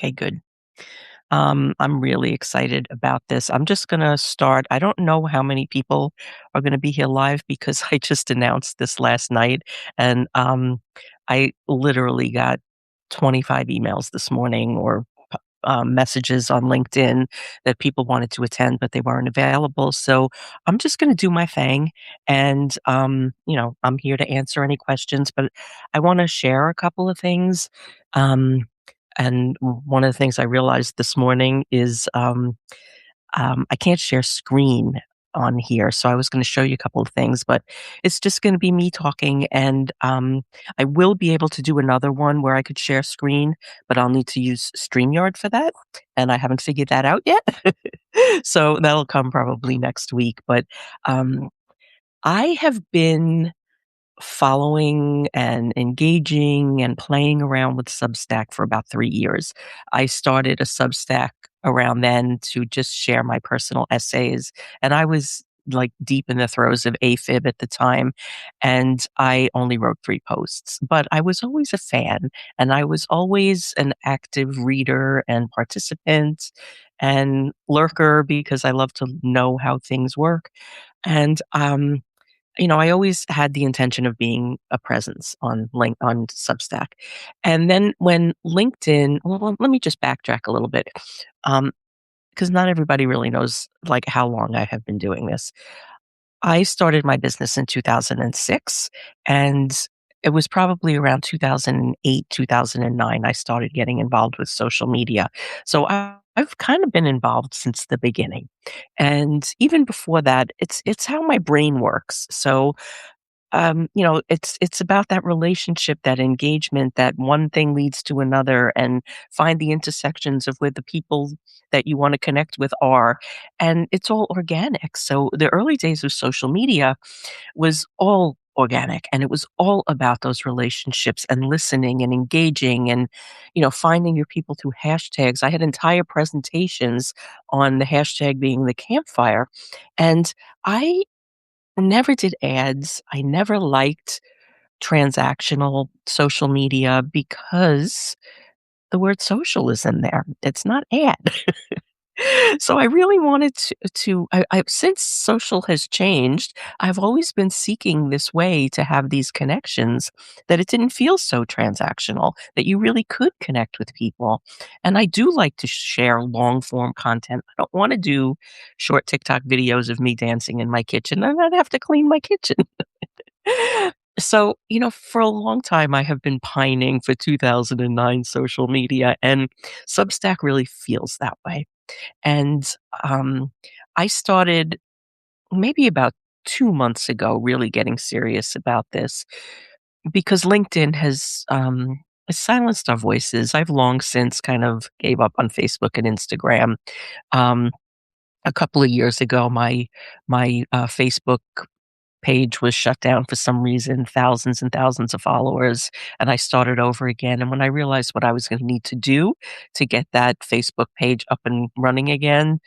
Okay, good. I'm really excited about this. I'm just gonna start. I don't know how many people are gonna be here live because I just announced this last night, and I literally got 25 emails this morning or messages on LinkedIn that people wanted to attend, but they weren't available. So I'm just going to do my thing. And, I'm here to answer any questions, but I want to share a couple of things. Um, and one of the things I realized this morning is I can't share screen on here, so I was gonna show you a couple of things, but it's just gonna be me talking, and, I will be able to do another one where I could share screen, but I'll need to use StreamYard for that, and I haven't figured that out yet. So that'll come probably next week, but, um, I have been following and engaging and playing around with Substack for about 3 years. I started a Substack around then to just share my personal essays, and I was, like, deep in the throes of AFib at the time, and I only wrote 3 posts, but I was always a fan, and I was always an active reader and participant and lurker because I love to know how things work, and, I always had the intention of being a presence on Substack. And then when LinkedIn well, let me just backtrack a little bit, because not everybody really knows, like, how long I have been doing this. I started my business in 2006, and it was probably around 2008, 2009, I started getting involved with social media. So I've kind of been involved since the beginning. And even before that, it's how my brain works. So it's about that relationship, that engagement, that one thing leads to another, and find the intersections of where the people that you want to connect with are. And it's all organic. So the early days of social media was all organic, and it was all about those relationships and listening and engaging and finding your people through hashtags. I had entire presentations on the hashtag being the campfire, and I never did ads. I never liked transactional social media because the word social is in there. It's not ad. So I really wanted since social has changed, I've always been seeking this way to have these connections that it didn't feel so transactional, that you really could connect with people. And I do like to share long form content. I don't want to do short TikTok videos of me dancing in my kitchen and I'd have to clean my kitchen. So, for a long time, I have been pining for 2009 social media, and Substack really feels that way. And, I started maybe about 2 months ago really getting serious about this because LinkedIn has silenced our voices. I've long since kind of gave up on Facebook and Instagram. Um, a couple of years ago, my Facebook page was shut down for some reason, thousands and thousands of followers, and I started over again, and when I realized what I was gonna need to do to get that Facebook page up and running again,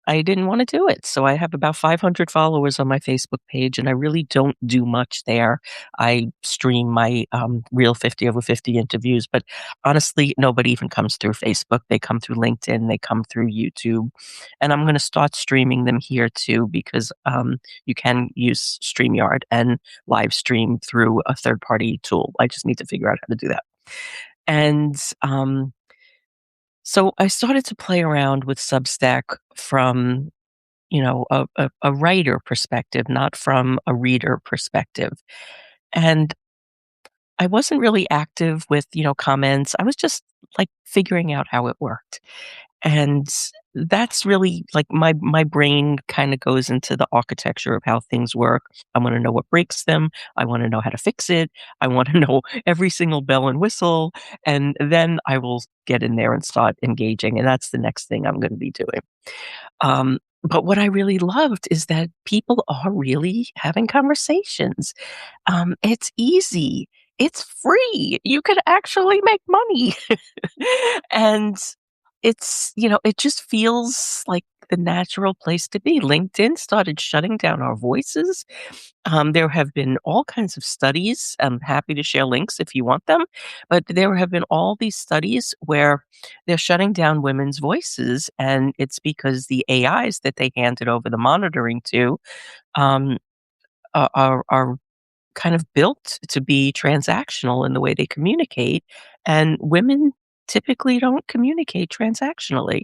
I didn't wanna do it, so I have about 500 followers on my Facebook page, and I really don't do much there. I stream my, real 50 over 50 interviews, but honestly, nobody even comes through Facebook. They come through LinkedIn, they come through YouTube, and I'm gonna start streaming them here too because, you can use StreamYard and live stream through a third-party tool. I just need to figure out how to do that. And, so I started to play around with Substack from a writer perspective, not from a reader perspective. And I wasn't really active with, comments. I was just like figuring out how it worked. And that's really like my brain kind of goes into the architecture of how things work. I want to know what breaks them. I want to know how to fix it. I want to know every single bell and whistle. And then I will get in there and start engaging. And that's the next thing I'm going to be doing. But what I really loved is that people are really having conversations. It's easy. It's free. You could actually make money. And it just feels like the natural place to be. LinkedIn started shutting down our voices. There have been all kinds of studies. I'm happy to share links if you want them, but there have been all these studies where they're shutting down women's voices, and it's because the AIs that they handed over the monitoring to um, are kind of built to be transactional in the way they communicate, and women typically don't communicate transactionally.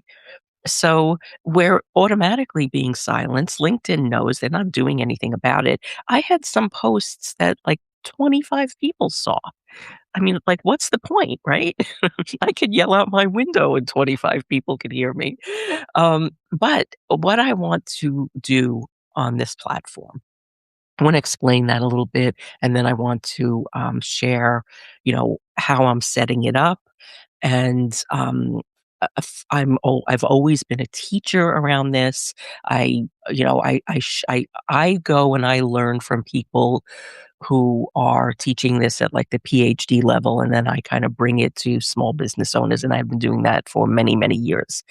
So we're automatically being silenced. LinkedIn knows they're not doing anything about it. I had some posts that like 25 people saw. I mean, like, what's the point, right? I could yell out my window and 25 people could hear me. But what I want to do on this platform, I want to explain that a little bit, and then I want to how I'm setting it up. And I've always been a teacher around this. I go and I learn from people who are teaching this at like the PhD level, and then I kind of bring it to small business owners, and I've been doing that for many, many years.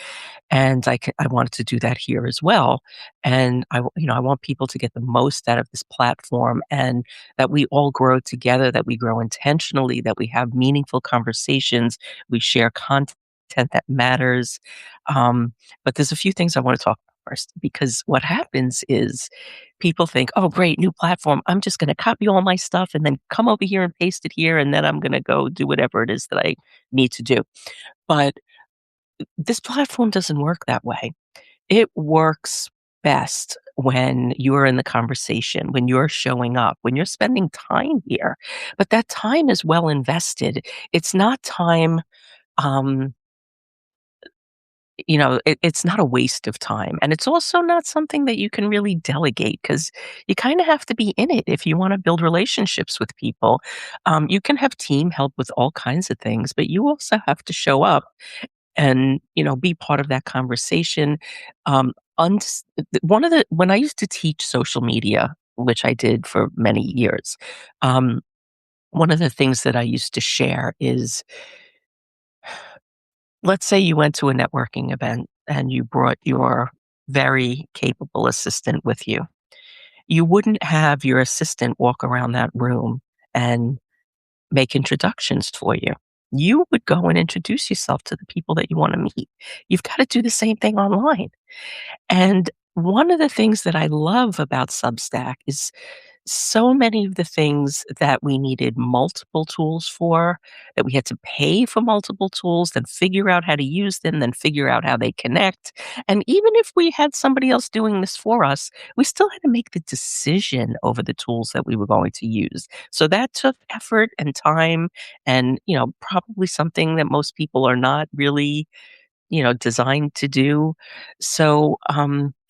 And I wanted to do that here as well. And I want people to get the most out of this platform, and that we all grow together, that we grow intentionally, that we have meaningful conversations, we share content that matters. But there's a few things I want to talk about first, because what happens is people think, oh, great, new platform. I'm just going to copy all my stuff and then come over here and paste it here. And then I'm going to go do whatever it is that I need to do. But this platform doesn't work that way. It works best when you're in the conversation, when you're showing up, when you're spending time here. But that time is well invested. It's not time, um, it's not a waste of time. And it's also not something that you can really delegate, because you kind of have to be in it if you want to build relationships with people. You can have team help with all kinds of things, but you also have to show up and be part of that conversation. When I used to teach social media, which I did for many years, one of the things that I used to share is, let's say you went to a networking event and you brought your very capable assistant with you. You wouldn't have your assistant walk around that room and make introductions for you. You would go and introduce yourself to the people that you want to meet. You've got to do the same thing online. And one of the things that I love about Substack is so many of the things that we needed multiple tools for, that we had to pay for multiple tools, then figure out how to use them, then figure out how they connect. And even if we had somebody else doing this for us, we still had to make the decision over the tools that we were going to use. So that took effort and time, and, probably something that most people are not really designed to do. So,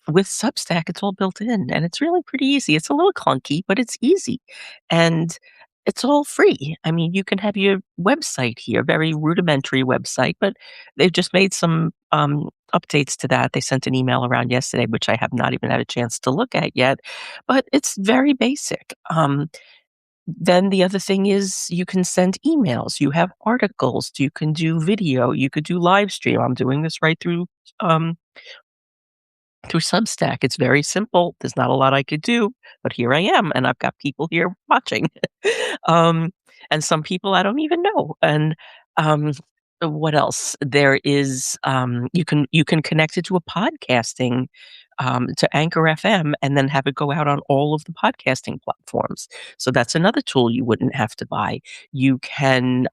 with Substack, it's all built in, and it's really pretty easy. It's a little clunky, but it's easy, and it's all free. I mean, you can have your website here, very rudimentary website, but they've just made some updates to that. They sent an email around yesterday, which I have not even had a chance to look at yet, but it's very basic. Then the other thing is you can send emails, you have articles, you can do video, you could do live stream. I'm doing this right um, through Substack. It's very simple. There's not a lot I could do, but here I am, and I've got people here watching. um, and some people I don't even know. And um, what else? There is you can connect it to a podcasting, to Anchor FM, and then have it go out on all of the podcasting platforms. So that's another tool you wouldn't have to buy. You can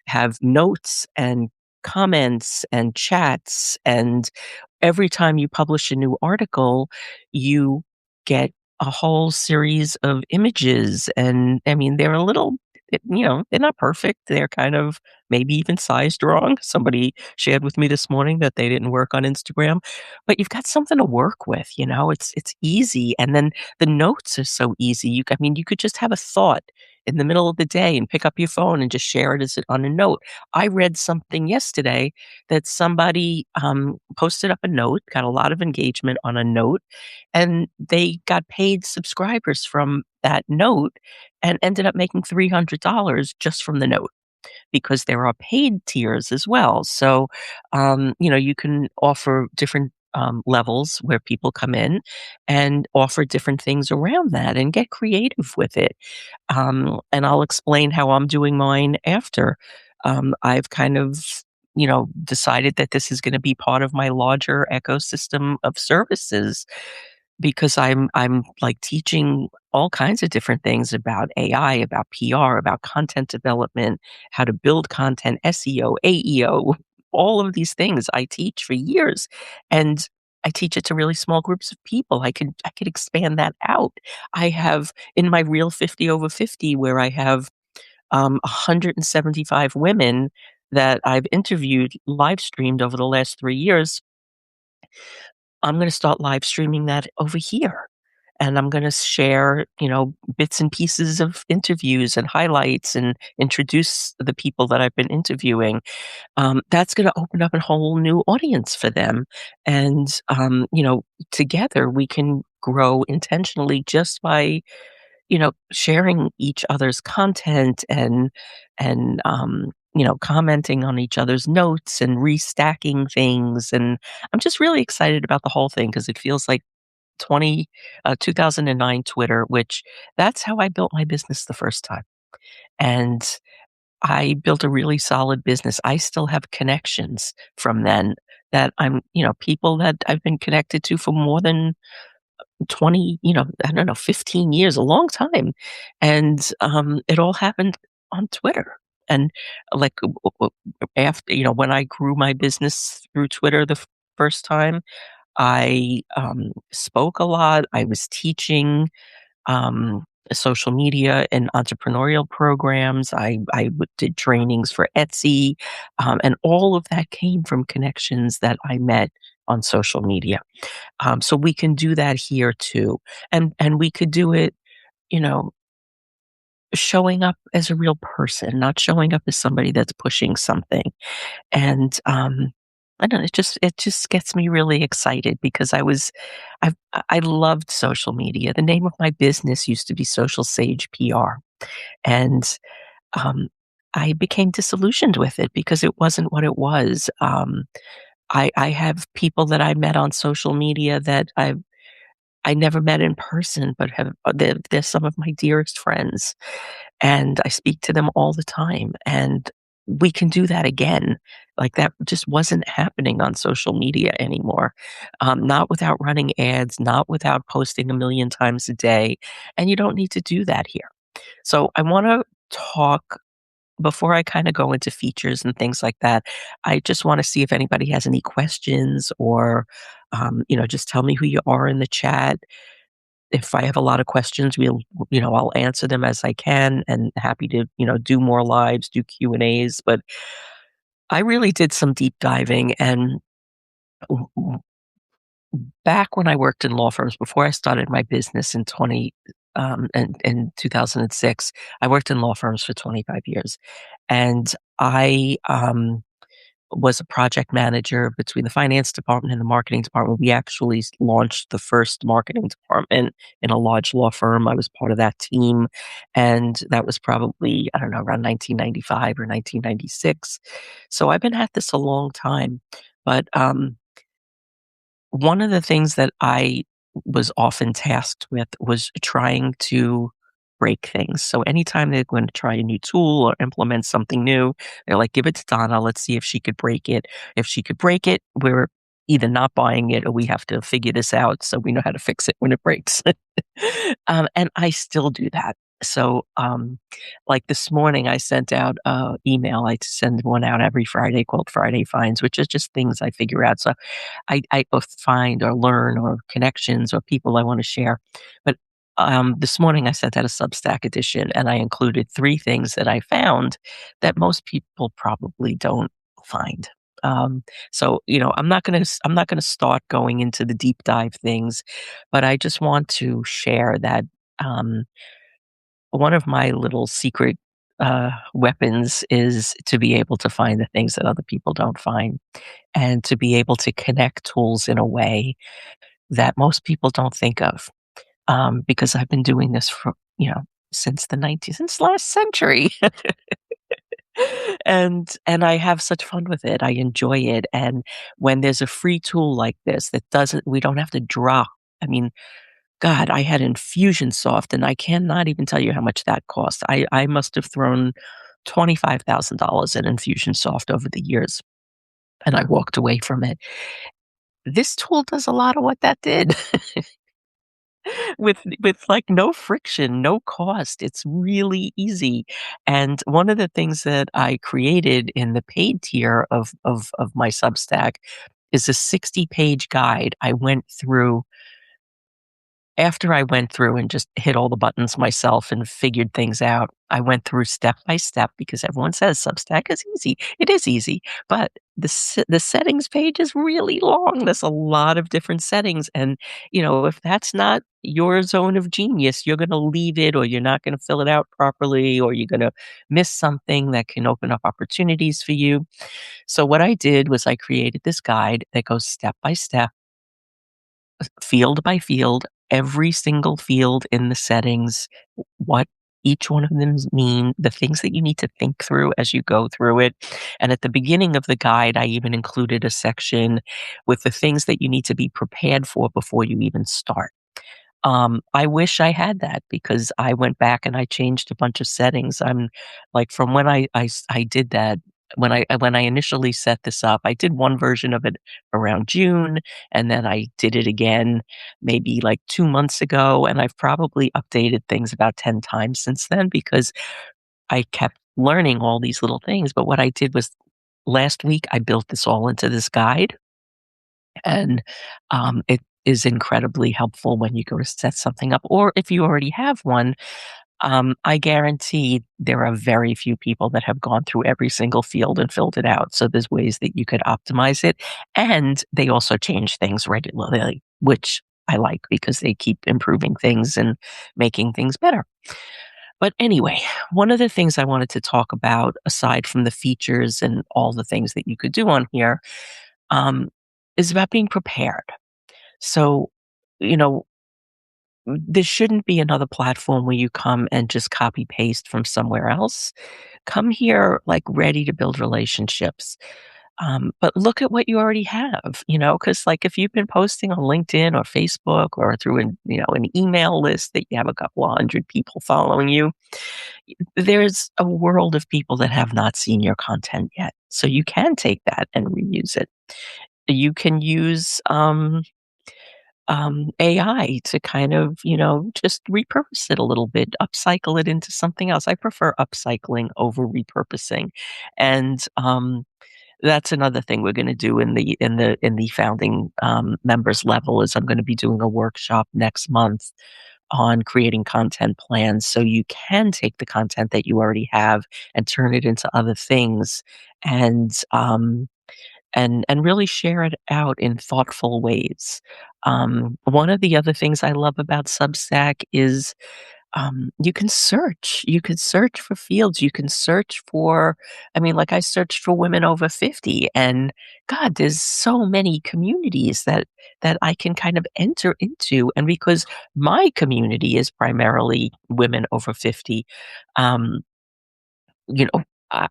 have notes and comments and chats, and every time you publish a new article, you get a whole series of images. And I mean, they're not perfect. They're kind of maybe even sized wrong. Somebody shared with me this morning that they didn't work on Instagram, but you've got something to work with. It's easy. And then the notes are so easy. You could just have a thought in the middle of the day and pick up your phone and just share it on a note. I read something yesterday that somebody posted up a note, got a lot of engagement on a note, and they got paid subscribers from that note and ended up making $300 just from the note, because there are paid tiers as well. So, you can offer different levels where people come in and offer different things around that and get creative with it. And I'll explain how I'm doing mine after. I've kind of, decided that this is going to be part of my larger ecosystem of services because I'm like teaching all kinds of different things about AI, about PR, about content development, how to build content, SEO, AEO, all of these things I teach for years. And I teach it to really small groups of people. I could expand that out. I have in my Real 50 over 50 where I have 175 women that I've interviewed live streamed over the last 3 years. I'm gonna start live streaming that over here, and I'm gonna share, bits and pieces of interviews and highlights and introduce the people that I've been interviewing. That's gonna open up a whole new audience for them, and, together we can grow intentionally just by, sharing each other's content and commenting on each other's notes and restacking things. And I'm just really excited about the whole thing because it feels like 2009 Twitter, which that's how I built my business the first time. And I built a really solid business. I still have connections from then that people that I've been connected to for more than 20, I don't know, 15 years, a long time. And, it all happened on Twitter. And like after, when I grew my business through Twitter the first time, I spoke a lot. I was teaching social media and entrepreneurial programs. Did trainings for Etsy, and all of that came from connections that I met on social media. So we can do that here too. And we could do it, you know, showing up as a real person, not showing up as somebody that's pushing something. And I don't know, it just gets me really excited because I loved social media. The name of my business used to be Social Sage PR. And um I became disillusioned with it because it wasn't what it was. I have people that I met on social media that I never met in person, but they're some of my dearest friends, and I speak to them all the time, and we can do that again. Like, that just wasn't happening on social media anymore, not without running ads, not without posting a million times a day, and you don't need to do that here. So I wanna talk before I kinda go into features and things like that. I just wanna see if anybody has any questions or, just tell me who you are in the chat. If I have a lot of questions, I'll answer them as I can and happy to, do more lives, do Q&As. But I really did some deep diving and w- w- back when I worked in law firms before I started my business in 2006, I worked in law firms for 25 years. And I was a project manager between the finance department and the marketing department. We actually launched the first marketing department in a large law firm. I was part of that team. And that was probably, I don't know, around 1995 or 1996. So I've been at this a long time. But one of the things that I was often tasked with was trying to break things. So anytime they're going to try a new tool or implement something new, they're like, give it to Donna. Let's see if she could break it. If she could break it, we're either not buying it or we have to figure this out so we know how to fix it when it breaks. And I still do that. So, like this morning, I sent out an email. I send one out every Friday called Friday Finds, which is just things I figure out. So I both find or learn or connections or people I want to share. But this morning I sent out a Substack edition and I included 3 things that I found that most people probably don't find. So I'm not gonna start going into the deep dive things, but I just want to share that um, one of my little secret weapons is to be able to find the things that other people don't find and to be able to connect tools in a way that most people don't think of. Because I've been doing this for, since the 19th, since last century. And I have such fun with it. I enjoy it, and when there's a free tool like this that doesn't we don't have to drop. I mean, God, I had Infusionsoft, and I cannot even tell you how much that cost. I must have thrown $25,000 at Infusionsoft over the years, and I walked away from it. This tool does a lot of what that did with, like, no friction, no cost. It's really easy, and one of the things that I created in the paid tier of my Substack is a 60-page guide. I went through After I went through and just hit all the buttons myself and figured things out, I went through step by step because everyone says Substack is easy. It is easy, but the settings page is really long. There's a lot of different settings, and, if that's not your zone of genius, you're gonna leave it, or you're not gonna fill it out properly, or you're gonna miss something that can open up opportunities for you. So what I did was I created this guide that goes step by step, field by field, every single field in the settings, what each one of them mean, the things that you need to think through as you go through it. And at the beginning of the guide, I even included a section with the things that you need to be prepared for before you even start. I wish I had that because I went back and I changed a bunch of settings. I'm like, from when I did that, when I initially set this up, I did one version of it around June, and then I did it again maybe like 2 months ago, and I've probably updated things about 10 times since then because I kept learning all these little things. But what I did was last week I built this all into this guide, and it is incredibly helpful when you go to set something up, or if you already have one. I guarantee there are very few people that have gone through every single field and filled it out. So there's ways that you could optimize it. And they also change things regularly, which I like because they keep improving things and making things better. But anyway, one of the things I wanted to talk about, aside from the features and all the things that you could do on here, um, is about being prepared. So, you know, this shouldn't be another platform where you come and just copy paste from somewhere else. Come here like ready to build relationships. But look at what you already have, because like if you've been posting on LinkedIn or Facebook or through an email list that you have a couple of hundred people following you, there's a world of people that have not seen your content yet. So you can take that and reuse it. You can use AI to kind of, just repurpose it a little bit, upcycle it into something else. I prefer upcycling over repurposing. And that's another thing we're going to do in the founding members level is I'm going to be doing a workshop next month on creating content plans so you can take the content that you already have and turn it into other things. And really share it out in thoughtful ways. One of the other things I love about Substack is you can search. You can search for fields. You can search for, I mean, like I searched for women over 50, and God, there's so many communities that I can kind of enter into. And because my community is primarily women over 50, um, you know,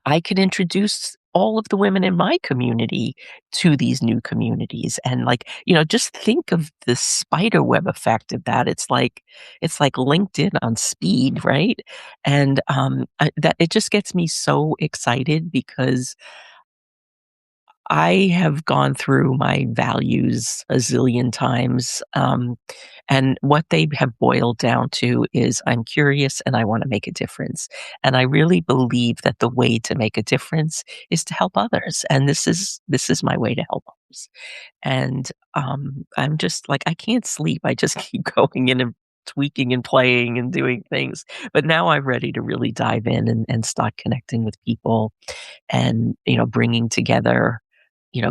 I can introduce all of the women in my community to these new communities. And like, just think of the spider web effect of that. It's like LinkedIn on speed, right? And that it just gets me so excited because I have gone through my values a zillion times, and what they have boiled down to is I'm curious and I want to make a difference. And I really believe that the way to make a difference is to help others, and this is my way to help others. And I'm just like I can't sleep. I just keep going in and tweaking and playing and doing things. But now I'm ready to really dive in and start connecting with people and bringing together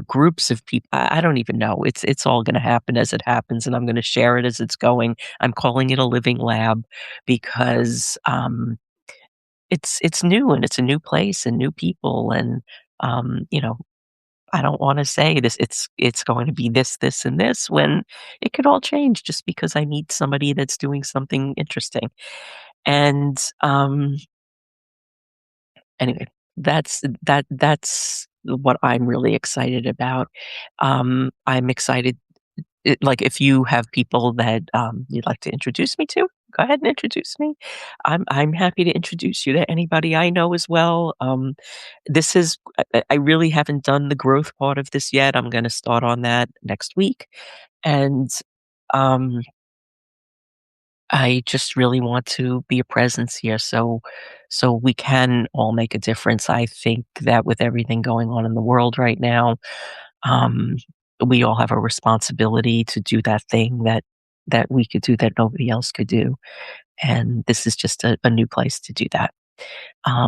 groups of people. I don't even know. It's all going to happen as it happens, and I'm going to share it as it's going. I'm calling it a living lab because it's new and it's a new place and new people, and I don't want to say this. It's going to be this, and this when it could all change just because I meet somebody that's doing something interesting. And, anyway, that's what I'm really excited about. I'm excited like, if you have people that, you'd like to introduce me to, go ahead and introduce me. I'm happy to introduce you to anybody I know as well. This is I really haven't done the growth part of this yet. I'm gonna start on that next week, and, um, I just really want to be a presence here so we can all make a difference. I think that with everything going on in the world right now, um, we all have a responsibility to do that thing that we could do that nobody else could do, and this is just a new place to do that.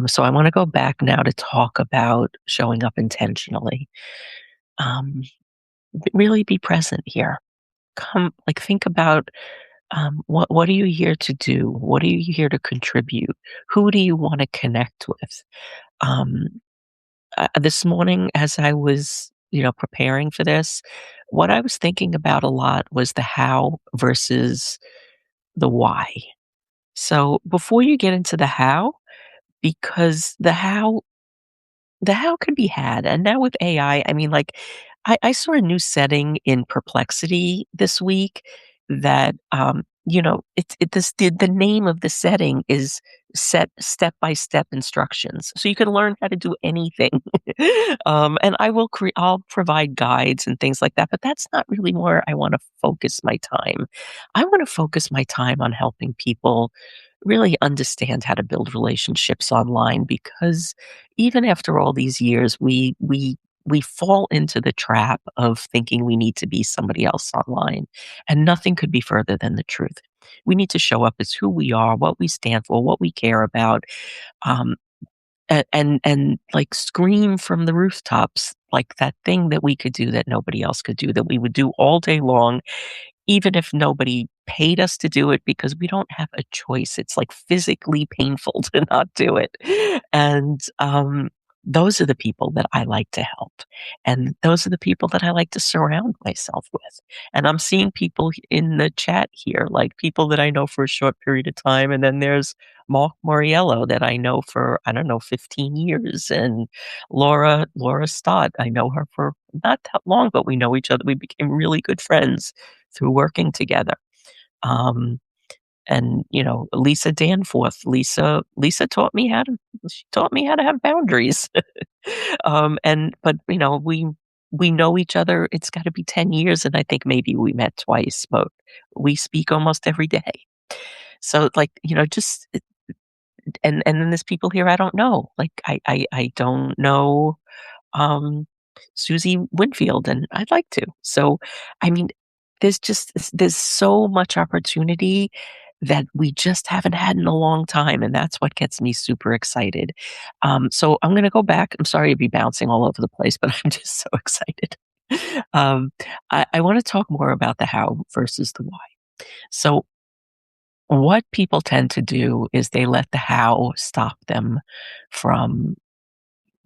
So I wanna go back now to talk about showing up intentionally. Um, really be present here. Think about, what are you here to do? What are you here to contribute? Who do you wanna connect with? Um, this morning as I was, preparing for this, what I was thinking about a lot was the how versus the why. So before you get into the how, because the how can be had, and now with AI, I mean, like, I saw a new setting in Perplexity this week that, the name of the setting is set step-by-step instructions, so you can learn how to do anything. And I'll provide guides and things like that, but that's not really where I wanna focus my time. I wanna focus my time on helping people really understand how to build relationships online because even after all these years, we fall into the trap of thinking we need to be somebody else online, and nothing could be further than the truth. We need to show up as who we are, what we stand for, what we care about, um, and like scream from the rooftops, like that thing that we could do that nobody else could do, that we would do all day long even if nobody paid us to do it because we don't have a choice. It's, like, physically painful to not do it. And, those are the people that I like to help, and those are the people that I like to surround myself with. And I'm seeing people in the chat here, like, people that I know for a short period of time, and then there's Mark Moriello that I know for, I don't know, 15 years, and Laura Stott, I know her for not that long, but we know each other. We became really good friends through working together. Um, and Lisa Danforth. Lisa taught me how to have boundaries. And but we know each other. It's got to be 10 years, and I think maybe we met twice, but we speak almost every day. So like just and then there's people here I don't know. Like I don't know um, Susie Winfield, and I'd like to. So, I mean, there's so much opportunity that we just haven't had in a long time, and that's what gets me super excited. So I'm gonna go back. I'm sorry to be bouncing all over the place, but I'm just so excited. Um, I want to talk more about the how versus the why. So, what people tend to do is they let the how stop them from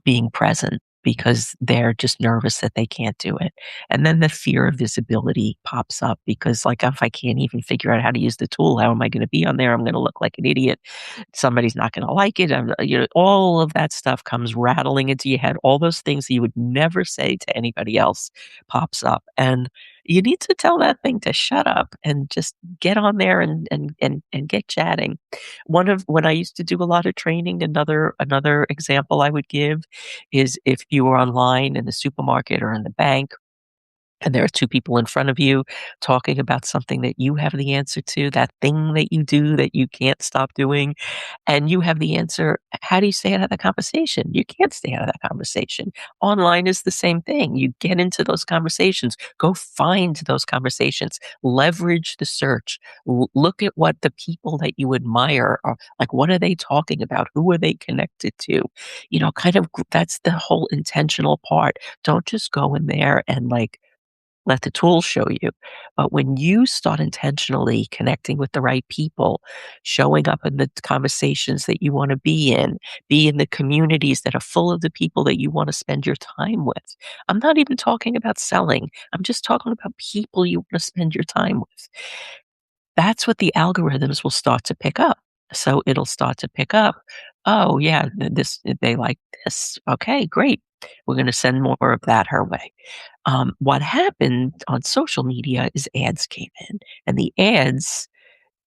being present because they're just nervous that they can't do it. And then the fear of visibility pops up because, like, if I can't even figure out how to use the tool, how am I going to be on there? I'm going to look like an idiot. Somebody's not going to like it. All of that stuff comes rattling into your head. All those things that you would never say to anybody else pops up, and you need to tell that thing to shut up and just get on there and get chatting. One of when I used to do a lot of training, another example I would give is if you were online in the supermarket or in the bank and there are two people in front of you talking about something that you have the answer to, that thing that you do that you can't stop doing, and you have the answer, how do you stay out of that conversation? You can't stay out of that conversation. Online is the same thing. You get into those conversations, go find those conversations, leverage the search, look at what the people that you admire are like, what are they talking about? Who are they connected to? That's the whole intentional part. Don't just go in there and like let the tools show you. But when you start intentionally connecting with the right people, showing up in the conversations that you want to be in the communities that are full of the people that you want to spend your time with. I'm not even talking about selling. I'm just talking about people you want to spend your time with. That's what the algorithms will start to pick up. So it'll start to pick up, "Oh, yeah, this they like this. Okay, great. We're gonna send more of that her way." What happened on social media is ads came in, and the ads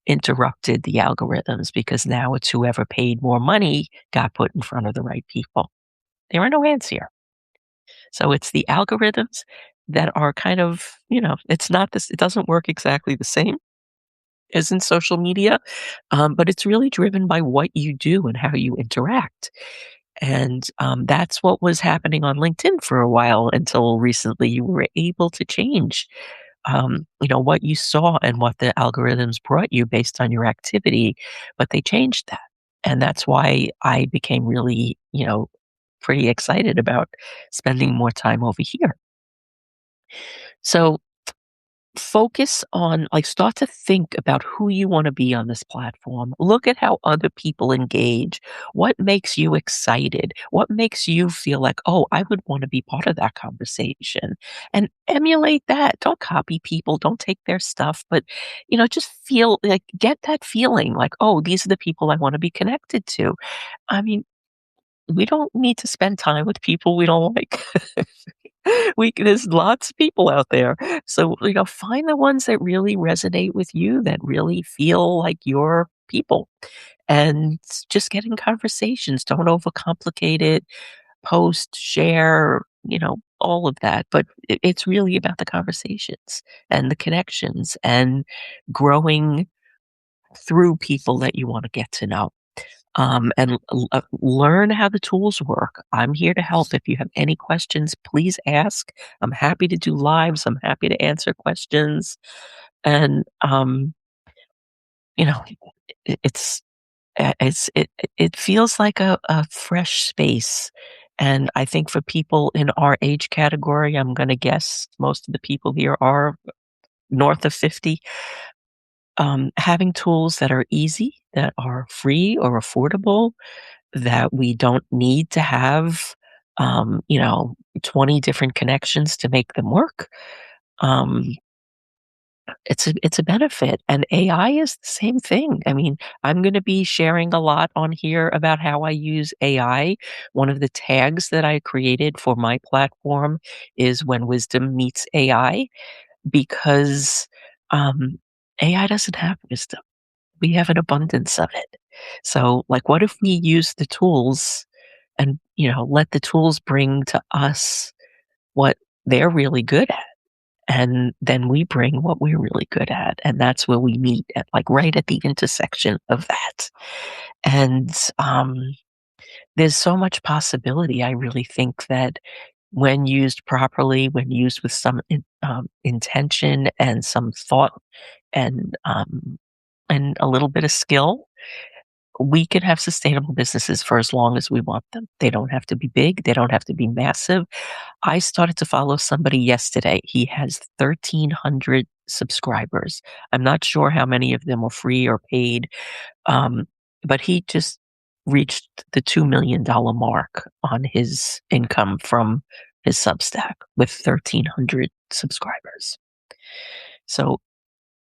interrupted the algorithms because now it's whoever paid more money got put in front of the right people. There are no ads here. So it's the algorithms that are kind of, it's not this, it doesn't work exactly the same as in social media, but it's really driven by what you do and how you interact. And that's what was happening on LinkedIn for a while until recently. You were able to change, what you saw and what the algorithms brought you based on your activity, but they changed that. And that's why I became really, pretty excited about spending more time over here. So focus on, like, start to think about who you want to be on this platform. Look at how other people engage. What makes you excited? What makes you feel like, oh, I would want to be part of that conversation? And emulate that. Don't copy people, don't take their stuff, but just feel like, get that feeling like, oh, these are the people I want to be connected to. I mean, we don't need to spend time with people we don't like. There's lots of people out there. So, find the ones that really resonate with you, that really feel like your people, and just get in conversations. Don't overcomplicate it. Post, share, all of that. But it's really about the conversations and the connections and growing through people that you want to get to know. And learn how the tools work. I'm here to help. If you have any questions, please ask. I'm happy to do lives. I'm happy to answer questions. And you know, it's it feels like a fresh space. And I think for people in our age category, I'm going to guess most of the people here are north of 50. Having tools that are easy, that are free or affordable, that we don't need to have, um, you know, 20 different connections to make them work. Um, it's a benefit, and AI is the same thing. I mean, I'm going to be sharing a lot on here about how I use AI. One of the tags that I created for my platform is when wisdom meets AI, because um, AI doesn't have wisdom. We have an abundance of it. So, like, what if we use the tools and, let the tools bring to us what they're really good at? And then we bring what we're really good at. And that's where we meet at, like, right at the intersection of that. And there's so much possibility. I really think that when used properly, when used with some intention and some thought, and a little bit of skill, we can have sustainable businesses for as long as we want them. They don't have to be big. They don't have to be massive. I started to follow somebody yesterday. He has 1,300 subscribers. I'm not sure how many of them are free or paid, um, but he just reached the $2 million mark on his income from his Substack with 1,300 subscribers. So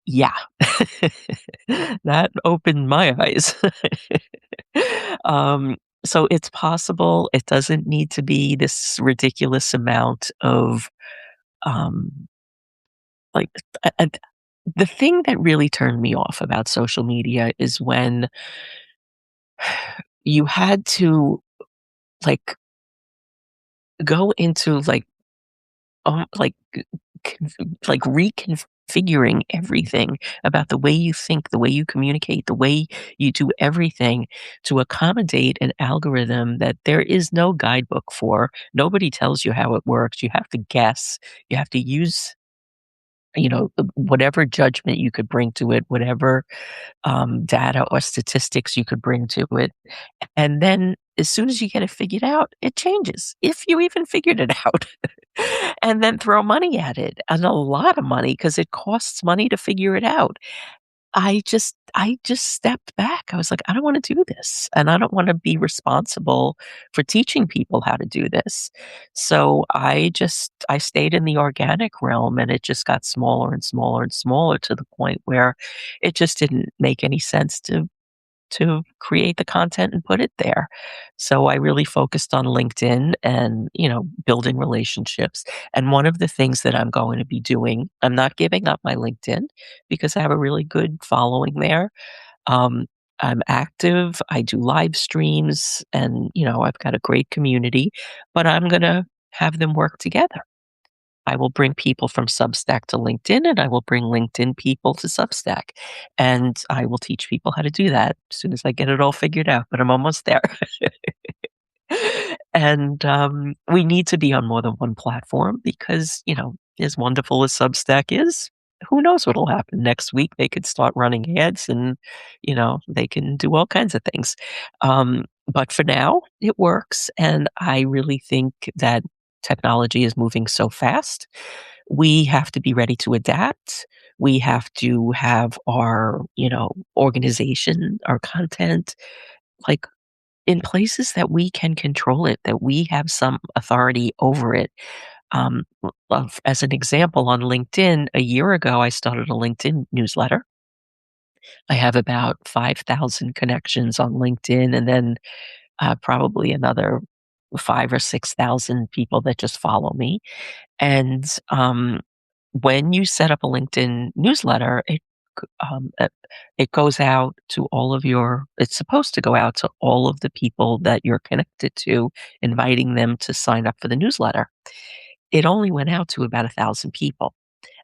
yeah. That opened my eyes. Um, so it's possible. It doesn't need to be this ridiculous amount of, um, like, the thing that really turned me off about social media is when you had to, like, go into, like, conf like, reconfiguring everything about the way you think, the way you communicate, the way you do everything to accommodate an algorithm that there is no guidebook for. Nobody tells you how it works. You have to guess. You have to use, whatever judgment you could bring to it, whatever data or statistics you could bring to it. And then as soon as you get it figured out, it changes, if you even figured it out. And then throw money at it, and a lot of money, because it costs money to figure it out. I just stepped back. I was like, I don't want to do this, and I don't want to be responsible for teaching people how to do this. So I stayed in the organic realm, and it just got smaller and smaller and smaller, to the point where it just didn't make any sense to to create the content and put it there. So I really focused on LinkedIn and, building relationships. And one of the things that I'm going to be doing, I'm not giving up my LinkedIn because I have a really good following there. Um, I'm active, I do live streams, and, I've got a great community, but I'm going to have them work together. I will bring people from Substack to LinkedIn, and I will bring LinkedIn people to Substack. And I will teach people how to do that as soon as I get it all figured out, but I'm almost there. And we need to be on more than one platform because, as wonderful as Substack is, who knows what'll happen next week? They could start running ads and, they can do all kinds of things. But for now, it works. And I really think that technology is moving so fast. We have to be ready to adapt. We have to have our, organization, our content, like in places that we can control it, that we have some authority over it. As an example, on LinkedIn, a year ago, I started a LinkedIn newsletter. I have about 5,000 connections on LinkedIn, and then probably another 5 or 6,000 people that just follow me. And when you set up a LinkedIn newsletter, g- um, uh, it goes out to all of your. It's supposed to go out to all of the people that you're connected to, inviting them to sign up for the newsletter. It only went out to about 1,000 people.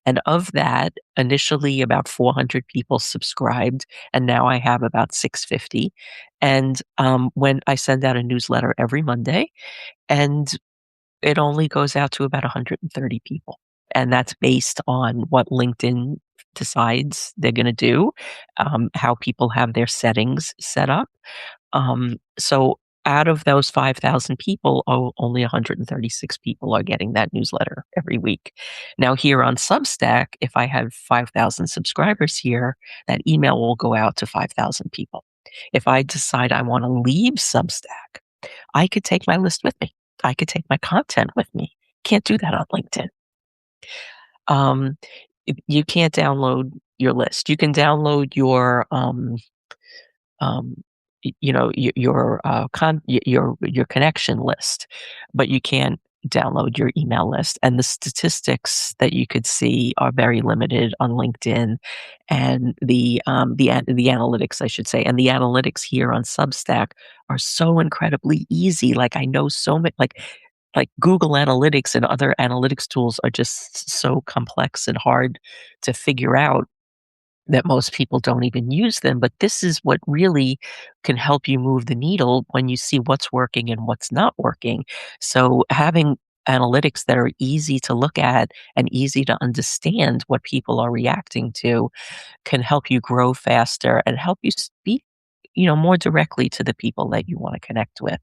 And of that, initially about 400 people subscribed, and now I have about 650. And when I send out a newsletter every Monday, and it only goes out to about 130 people, and that's based on what LinkedIn decides they're gonna do, how people have their settings set up. So out of those 5,000 people, only 136 people are getting that newsletter every week. Now here on Substack, if I have 5,000 subscribers here, that email will go out to 5,000 people. If I decide I wanna leave Substack, I could take my list with me. I could take my content with me. Can't do that on LinkedIn. Um, you can't download your list. You can download um, your connection list, but you can't download your email list. And the statistics that you could see are very limited on LinkedIn, and the analytics, I should say, and the analytics here on Substack are so incredibly easy. Like I know so many, like Google Analytics and other analytics tools are just so complex and hard to figure out that most people don't even use them. But this is what really can help you move the needle when you see what's working and what's not working. So having analytics that are easy to look at and easy to understand what people are reacting to can help you grow faster and help you speak, more directly to the people that you want to connect with.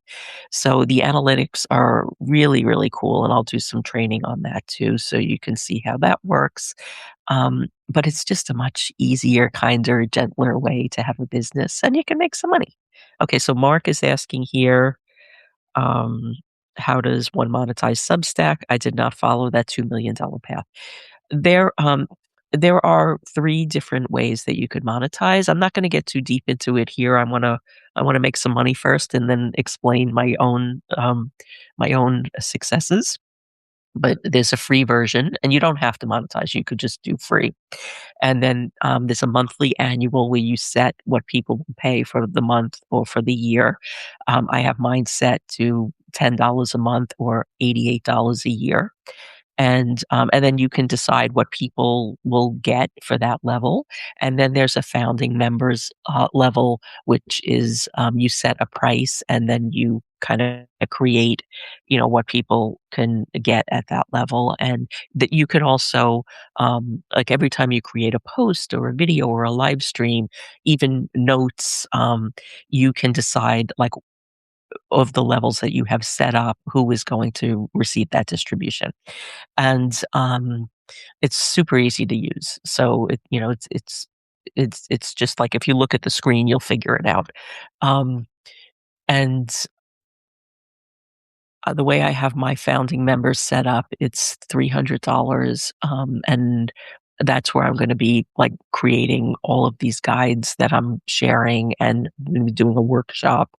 So the analytics are really, really cool, and I'll do some training on that too, so you can see how that works. But it's just a much easier, kinder, gentler way to have a business, and you can make some money. Okay, so Mark is asking here, um, how does one monetize Substack? I did not follow that $2 million path. There, um, there are 3 different ways that you could monetize. I'm not gonna get too deep into it here. I wanna make some money first and then explain my own successes. But there's a free version, and you don't have to monetize, you could just do free. And then, there's a monthly annual where you set what people will pay for the month or for the year. I have mine set to $10 a month or $88 a year, and then you can decide what people will get for that level. And then there's a founding members level, which is you set a price and then you kind of create, what people can get at that level, and that you can also like every time you create a post or a video or a live stream, even notes, you can decide like of the levels that you have set up, who is going to receive that distribution. And it's super easy to use. So it's just like if you look at the screen, you'll figure it out. Um, and the way I have my founding members set up, it's $300, and that's where I'm gonna be, like, creating all of these guides that I'm sharing, and I'm gonna be doing a workshop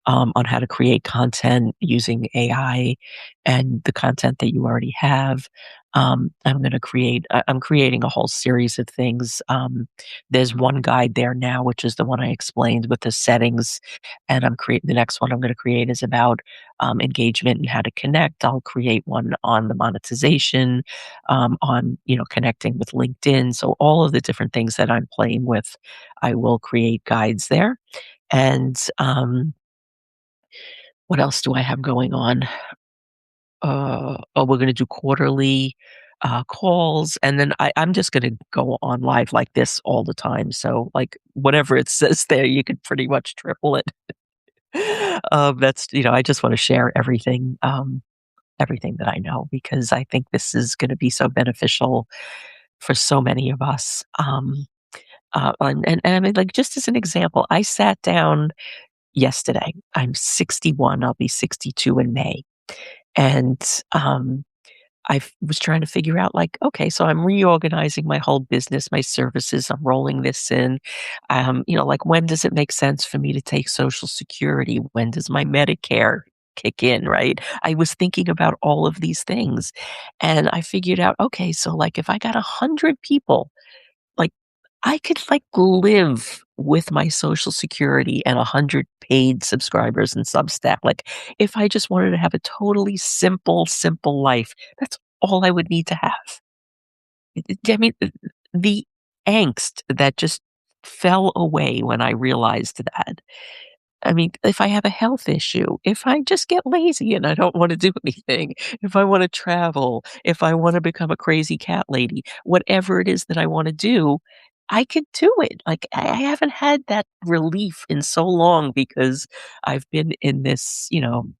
on how to create content using AI and the content that you already have. I'm creating a whole series of things. There's one guide there now, which is the one I explained with the settings, and I'm creating the next one I'm going to create is about engagement and how to connect. I'll create one on the monetization, on connecting with LinkedIn. So all of the different things that I'm playing with, I will create guides there. And what else do I have going on? We're gonna do quarterly, calls, and then I'm just gonna go on live like this all the time, so, like, whatever it says there, you could pretty much triple it. That's I just wanna share everything that I know because I think this is gonna be so beneficial for so many of us. And I mean, like, just as an example, I sat down yesterday. I'm 61, I'll be 62 in May. And, was trying to figure out, like, okay, so I'm reorganizing my whole business, my services, I'm rolling this in. Like, when does it make sense for me to take Social Security? When does my Medicare kick in, right? I was thinking about all of these things, and I figured out, okay, so, like, if I got 100 people, like, I could, like, live with my Social Security and 100 paid subscribers in Substack. Like, if I just wanted to have a totally simple life, that's all I would need to have. I mean, the angst that just fell away when I realized that. I mean, if I have a health issue, if I just get lazy and I don't wanna do anything, if I wanna travel, if I wanna become a crazy cat lady, whatever it is that I wanna do, I could do it. Like, I haven't had that relief in so long because I've been in this,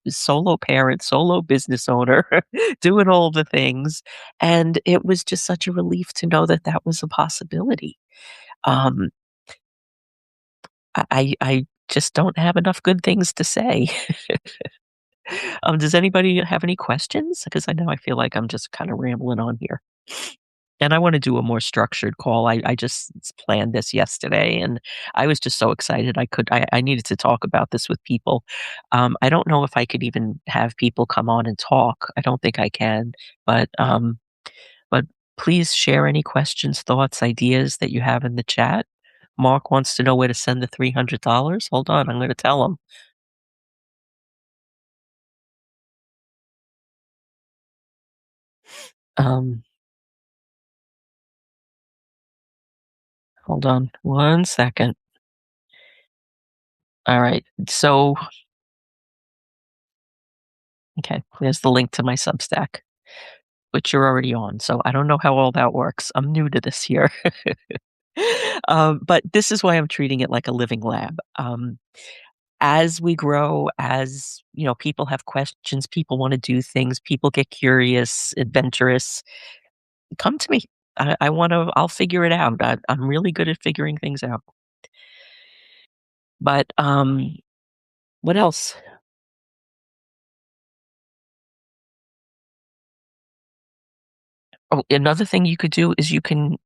solo parent, solo business owner, doing all the things, and it was just such a relief to know that that was a possibility. Um, I just don't have enough good things to say. Does anybody have any questions? Because I know I feel like I'm just kinda rambling on here. And I wanna do a more structured call. I just planned this yesterday, and I was just so excited I needed to talk about this with people. I don't know if I could even have people come on and talk. I don't think I can, but please share any questions, thoughts, ideas that you have in the chat. Mark wants to know where to send the $300. Hold on, I'm gonna tell him. Um, Hold on 1 second. Alright, so okay, there's the link to my Substack, which you're already on, so I don't know how all that works. I'm new to this here. But this is why I'm treating it like a living lab. As we grow, as, people have questions, people wanna do things, people get curious, adventurous, come to me. I'll figure it out. I'm really good at figuring things out. But, what else? Oh, another thing you could do is you could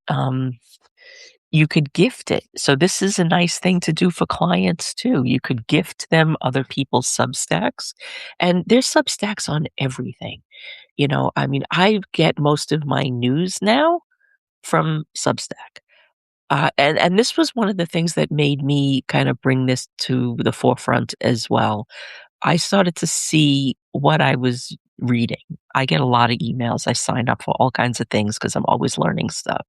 gift it. So this is a nice thing to do for clients too. You could gift them other people's Substacks, and there's Substacks on everything. I mean, I get most of my news now from Substack. And this was one of the things that made me kind of bring this to the forefront as well. I started to see what I was reading. I get a lot of emails. I sign up for all kinds of things because I'm always learning stuff.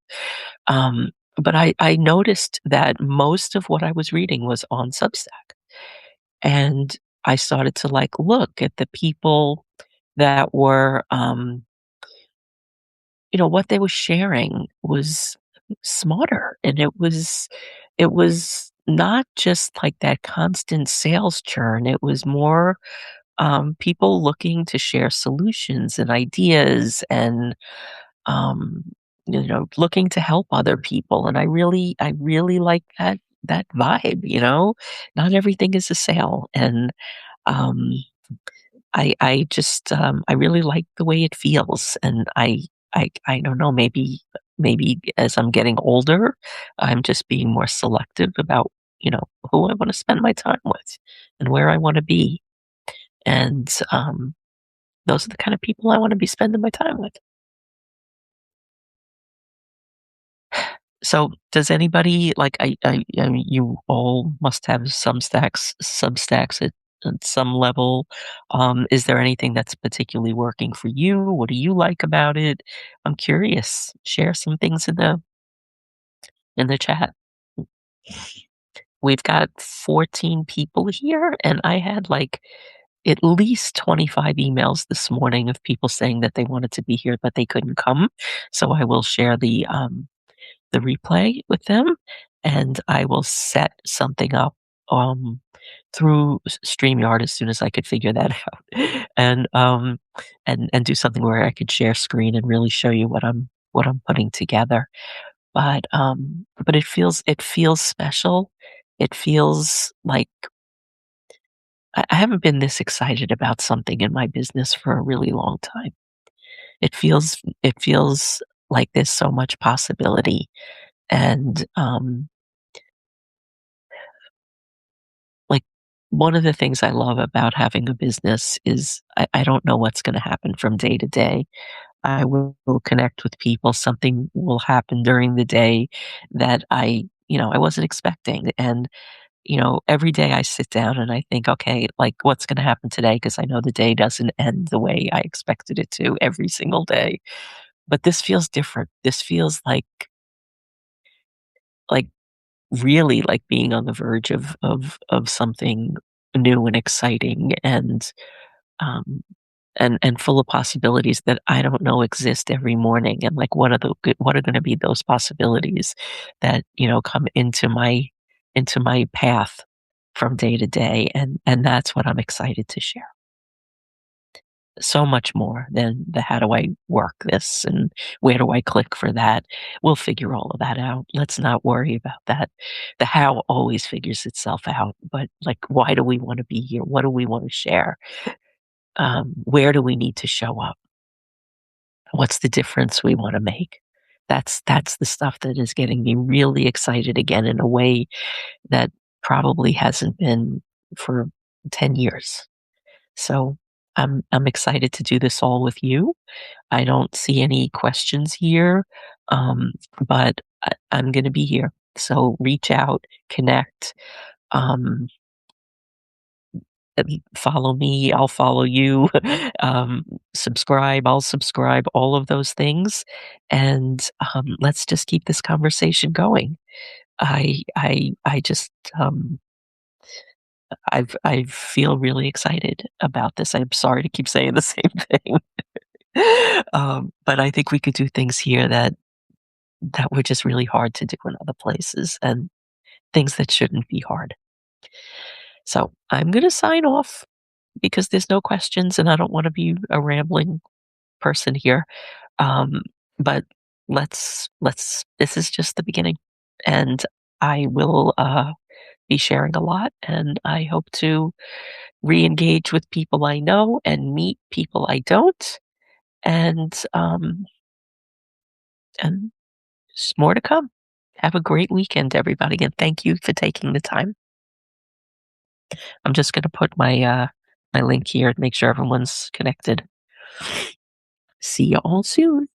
But I noticed that most of what I was reading was on Substack. And I started to like look at the people that were, what they were sharing was smarter, and it was not just like that constant sales churn. It was more people looking to share solutions and ideas and um, looking to help other people. And I really like that vibe. Not everything is a sale, and um, I really like the way it feels, and I don't know, maybe maybe as I'm getting older, I'm just being more selective about, who I wanna spend my time with and where I wanna be, and, those are the kind of people I wanna be spending my time with. So, does anybody like I mean, you all must have some Substacks at some level. Is there anything that's particularly working for you? What do you like about it? I'm curious. Share some things in the chat. We've got 14 people here, and I had like at least 25 emails this morning of people saying that they wanted to be here, but they couldn't come. So I will share the replay with them, and I will set something up um, through StreamYard as soon as I could figure that out, and do something where I could share screen and really show you what I'm putting together. But it feels special. It feels like I haven't been this excited about something in my business for a really long time. It feels like there's so much possibility, and like, one of the things I love about having a business is I don't know what's gonna happen from day to day. I will connect with people, something will happen during the day that I wasn't expecting, and, every day I sit down and I think, "Okay, like, what's gonna happen today?" Because I know the day doesn't end the way I expected it to every single day. But this feels different. This feels like really like being on the verge of something new and exciting, um, and full of possibilities that I don't know exist every morning. And like, what are going to be those possibilities that come into my path from day to day, and that's what I'm excited to share. So much more than the how do I work this and where do I click for that. We'll figure all of that out. Let's not worry about that. The how always figures itself out. But like, why do we want to be here? What do we want to share? Where do we need to show up? What's the difference we want to make? That's the stuff that is getting me really excited again in a way that probably hasn't been for 10 years. So I'm excited to do this all with you. I don't see any questions here, but I'm going to be here. So reach out, connect, um, follow me, I'll follow you, subscribe, I'll subscribe, all of those things, and let's just keep this conversation going. I just I feel really excited about this. I'm sorry to keep saying the same thing. But I think we could do things here that were just really hard to do in other places, and things that shouldn't be hard. So I'm gonna sign off because there's no questions and I don't want to be a rambling person here. Um, but let's this is just the beginning. And I will be sharing a lot, and I hope to re-engage with people I know and meet people I don't. And there's more to come. Have a great weekend, everybody, and thank you for taking the time. I'm just gonna put my link here to make sure everyone's connected. See you all soon.